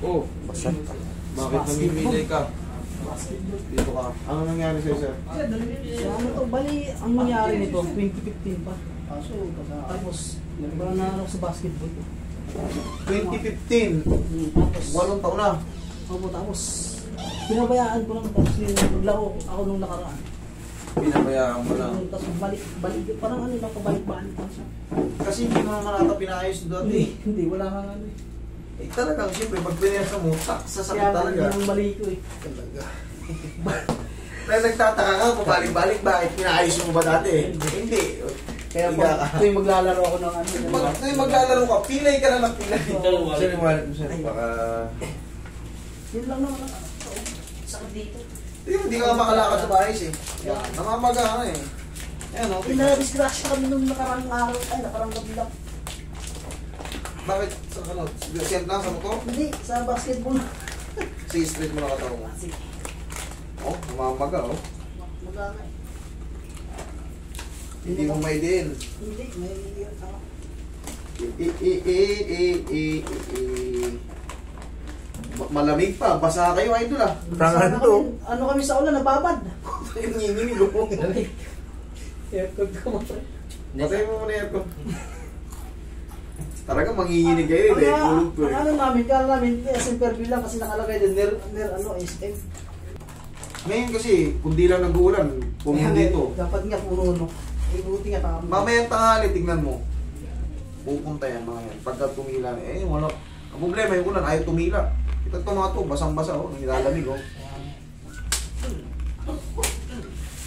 Oh, Basta. bakit namimilay ka? Dito ka. Ano nangyari sa'yo, sir? So ano to, bali, ang nangyari nito, 2015 pa. Tapos, parang nanalo sa basketball. 2015. Tapos, 8 taon na. opo, tapos, pinabayaan ko lang, tapos naglaro ako nung nakaraan. Pinabayaan mo lang. Tapos balik, parang ano lang, pabalik-balik lang siya. Kasi hindi mo naman ata pinayos dati. Hindi, wala kang ano eh. Eh talagang siyempre, pag pinayos mo, sasakit Kaya talaga. yun ang mali ko eh. Talaga. Na nagtataka ka, pabalik-balik, bakit pinayos mo ba dati? Hindi. Kaya Higa ka. pag tuwing maglalaro ako ng ano. Tuwing maglalaro ka, pilay ka na ng pilay. Sir, yung wallet mo, sir. Baka... Yun lang naman ako. Sakit dito. Hindi ka makalakad sa bahay eh. Namamaga ka eh. Ayan o. Pinadisgrasya kami nung nakarang araw, ay nakarang gabi lang. Bakit? Sa ano? Siyempre lang sa motor? Hindi, sa basketball. Si street mo nakatawa mo. Sige, Oh, namamaga oh. magana eh. Hindi mo may din. Hindi, may ano. Malamig pa. Basa kayo, idol ah. Tangan to. Ano kami sa ulan, nababad. Yung nginginig oh. Aircon ko mo. Patay mo muna yan ko. Talaga manginginig kayo eh. Ulog to eh. Ang ano namin, kala namin, SM Perville lang kasi nakalagay din, ano, SM. Ngayon kasi, kung di lang nag-uulan, pumunta dito. Dapat nga puro, no. Eh, buti nga tama. Mamaya tanghali, tignan mo. Pupunta yan mga yan. Pagka tumila, eh wala. Ang problema yung ulan, ayaw tumila. Kita ito mga to, basang-basa oh, nilalamig oh.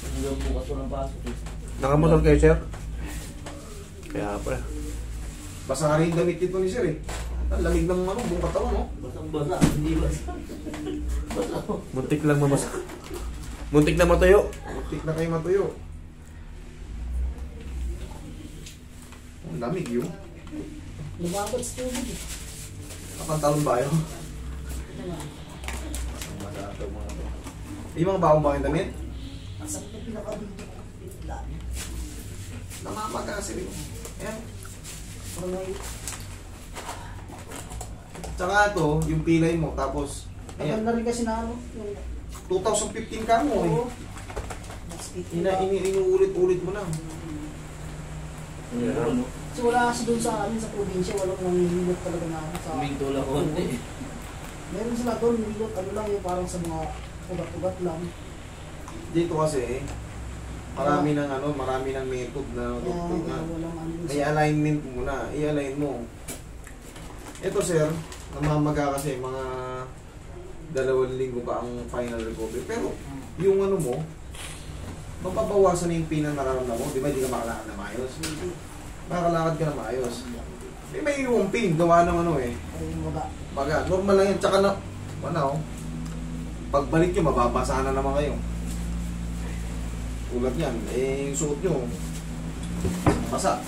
Hanggang bukas walang pasok eh. Nakamusol kayo, sir? Kaya pa. Basa rin damit dito ni sir eh. Ang lamig ng ano, buong katawan oh. Basang-basa, hindi basa. Basa ko. Muntik lang mamasak. Muntik na matuyo. Tik na kayo matuyo. Ang lamig yun. Lumabot sa tubig eh. Kapantalon ba yun? Basang-basa ito mga to. Yung mga baong ba yung damit? Ang sakit na pinakabito ko. Namamaga kasi rin. Ayan. Parang may, Tsaka ito, yung pilay mo, tapos, ayan, maganda rin kasi na ano. Yung, 2015 ka mo eh. oo. Mas kita. Inuulit-ulit mo na. Meron no? So wala kasi doon sa amin sa probinsya, walang nanghihilot talaga na ano sa... Huminto lang konti. Meron sila doon, nilot, ano lang yung parang sa mga ugat-ugat lang. Dito kasi, marami ng ano, marami ng method na doktor na. Walang ano May alignment muna, i-align mo. Ito sir, namamaga kasi mga 2 linggo pa ang final recovery. Pero yung ano mo, mapabawasan na yung pain na nararamdaman mo. Di ba hindi ka makalakad na maayos? Makakalakad ka na maayos. May yung pain, gawa ng ano eh. ay maga. Baga, normal lang yan. Tsaka na, ano, pagbalik nyo, mababasa na naman kayo. Tulad yan, eh, yung suot nyo, basa.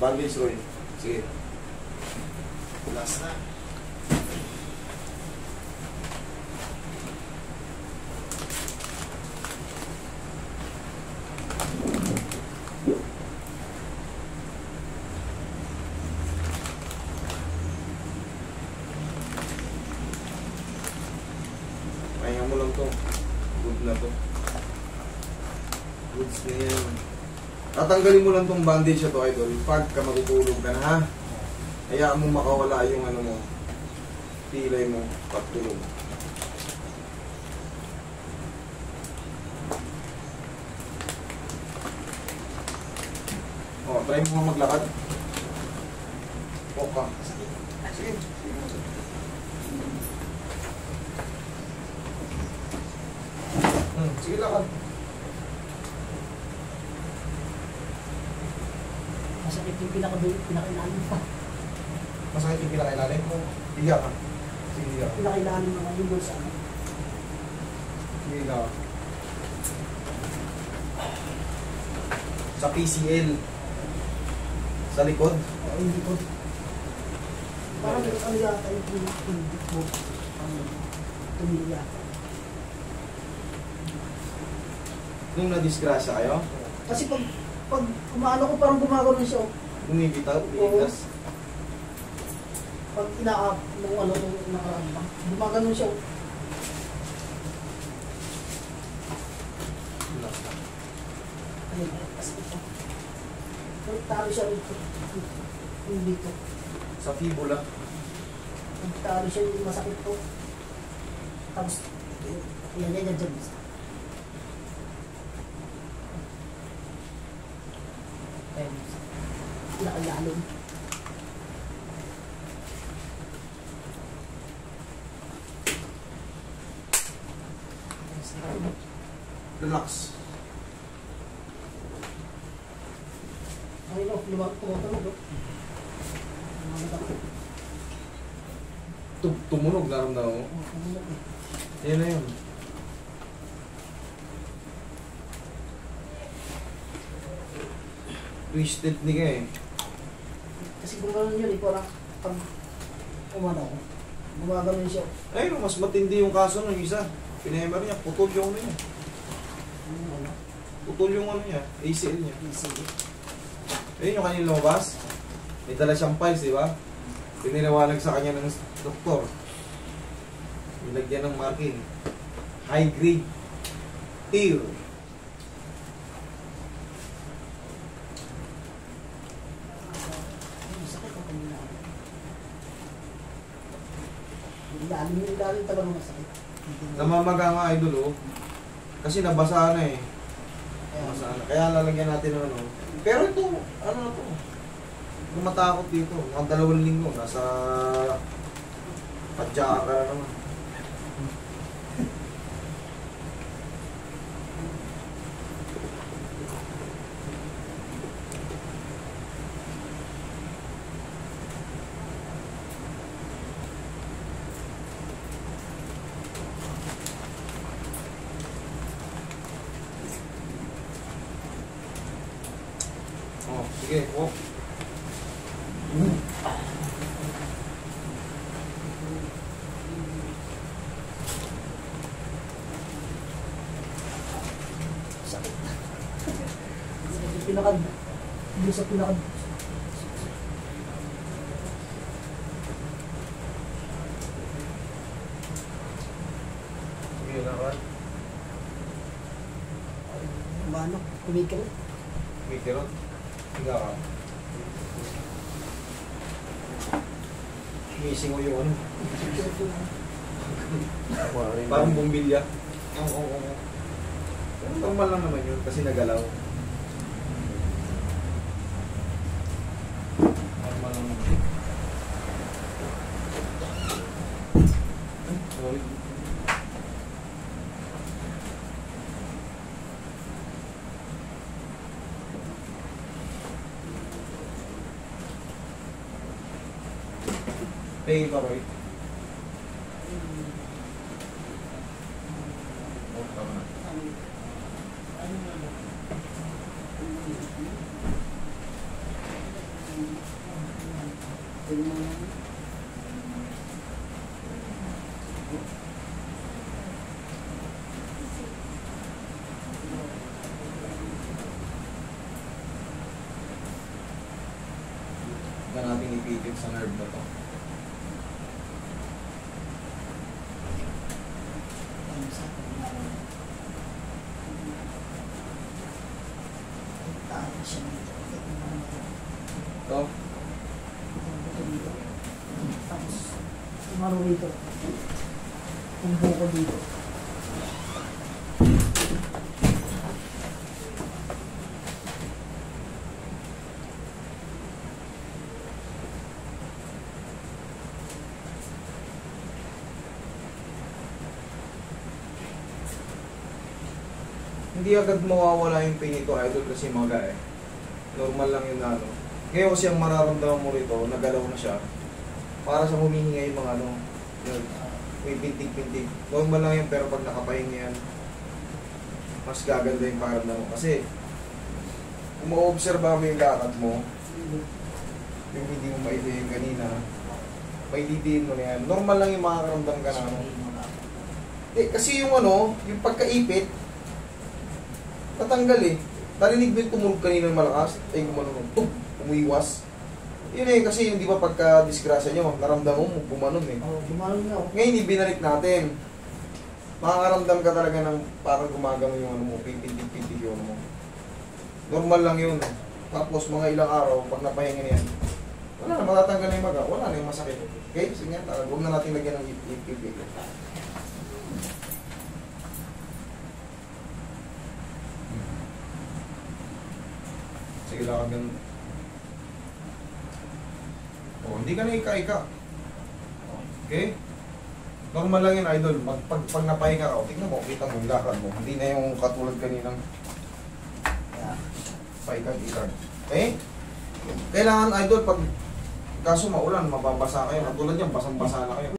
Bandage, Roy. Sige. Last na. Pahinga mo lang to. Good na to. Goods na yan. Tatanggalin mo lang tong bandage na to, idol. Pagka matutulog ka na, ha? Hayaan mo makawala yung ano mo. Pilay mo. Pagtulog. O, try mo nga maglakad. Walk ka. Sige. Sige, lakad. Masakit yung pinakailalim pa. Masakit yung pinakailalim mo. Higa ka. Sige, higa ka. Pinakailalim naman yung doon sa ano. Sige, higa ka. Sa PCL. Sa likod. Oo, hindi ko. Parang ano yata yung pinakailalim mo. Tumili yata. Nung na-disgrasya kayo, Kasi pag umaano ko, parang gumagano siya. Oh. bumibitaw, bigas. Pag ina-up nung ano, nung nakaraan pa, gumagano siya. Oh. Ayun, kasi ito. Talo siya rito. Yung dito. Sa fibula. Talo siya yung masakit to. Tapos, yan. Ayun. Pinakalalong. Relax. Ayun o, tumutunog o. Tumunog, naramdaman mo. Tumutunog eh. Yan na yun. Twisted ni ka eh. Kasi kung gano'n yun, parang pag umano ko, gumagano siya. Ayun, mas matindi yung kaso ng isa. Pinemer niya, putol yung ano niya. Ano? Putol yung ano niya, ACL niya. Sige. Ayun yung kanina lumabas. May dala siyang files, di ba? Piniliwanag sa kanya ng doktor. Nilagyan ng marking. High grade tear. Masakit ang kanina. Yung lalim talaga masakit. Namamaga nga idol oh. Kasi nabasa na eh. Kaya, Nabasa na. Kaya lalagyan natin ng ano. Pero ito, ano na to? Kung matakot dito, mga 2 linggo, nasa padyaka ka na naman. Oh, sige, walk. sakit. Pinakad. Doon sa pinakad. Sige, lakad. Umano, kumikil. Mikirot. Higa ka. Missing mo yung ano. Parang bumbilya. Oo. Pero normal lang naman yun kasi nagalaw. Normal lang naman. Ay, sorry. Pay pa Roy. Oh, tama na. Huwag natin ipigil sa nerve na to. Ito. Tapos, umano dito. Ang buko dito. Hindi agad mawawala yung pain nito, idol, kasi maga eh. Normal lang yun na ano. Ngayon kasi ang mararamdaman mo rito, nagalaw na siya. Para sa humihinga yung mga ano, yun, may pintig-pintig. Normal lang yun, pero pag nakapahinga yan, mas gaganda yung pakiramdam mo. Kasi, kung ma-observa mo yung lakad mo, yung hindi mo maidihin kanina, maididihin mo na yan. Normal lang yung makakaramdam ka na ano. Eh, kasi yung ano, yung pagkaipit, Tatanggal eh. Narinig mo yung tumulog kanina ng malakas, ay gumanon, umiwas. Yun eh, kasi yung di ba pagka disgrasya nyo, naramdaman mo, bumanon eh. Oh, gumanon nga ako. Ngayon, ibinalik natin. Makakaramdam ka talaga ng parang gumagano yung ano mo, pintig-pintig yung ano mo. Normal lang yun. Tapos mga ilang araw, pag napahinga niyan, wala na, matatanggal na yung maga, wala na yung masakit. Okay? Sige nga, huwag na natin lagyan ng ipipig. Sige lang kami. Oh, hindi ka na ika-ika. Okay? Normal lang yun, idol. Pag napahinga ka, tignan mo, kita mo yung lakad mo. Hindi na yung katulad kaninang paikag-ikag. Okay? Kailangan, idol, pag kaso maulan, mababasa kayo. Katulad yan, basang-basa na kayo.